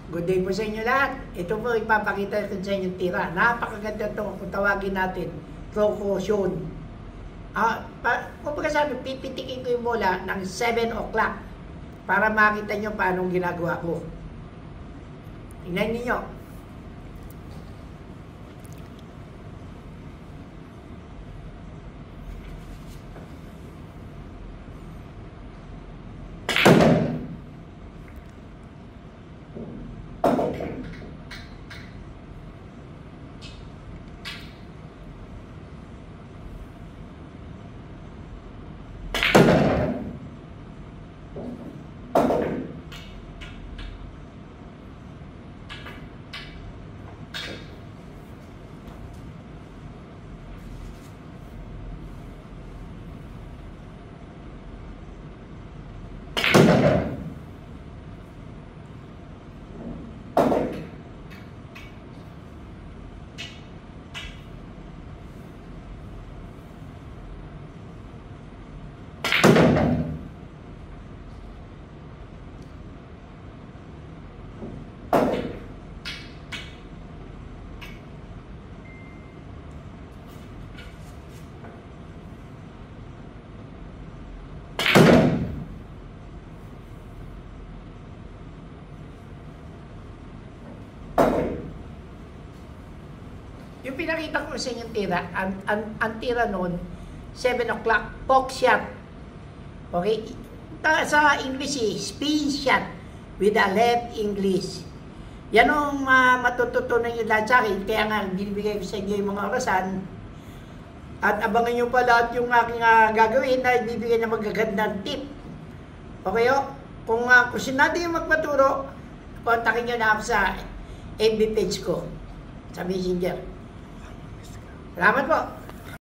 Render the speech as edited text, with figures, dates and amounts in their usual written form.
Good day po sa inyo lahat. Ito po ipapakita ko sa inyo tira. Napakaganda ito kung tawagin natin. Trocosion. Kung sabi, pipitikin ko yung bola ng 7 o'clock para makita nyo paano ginagawa ko. Tingnan ninyo. Yung pinakita ko sa inyong tira, ang tira noon, 7 o'clock, poke shot. Okay? Sa English, spin shot with a left English. Yan ang matututunan nyo lahat sa akin. Kaya nga, binibigay ko sa inyo yung mga orasan. At abangan nyo pa lahat yung aking gagawin na ibibigay na magagandang tip. Okay o? Kung sinado yung magpaturo, kontakin nyo na ako sa FB page ko, sa Messenger. Salamat po.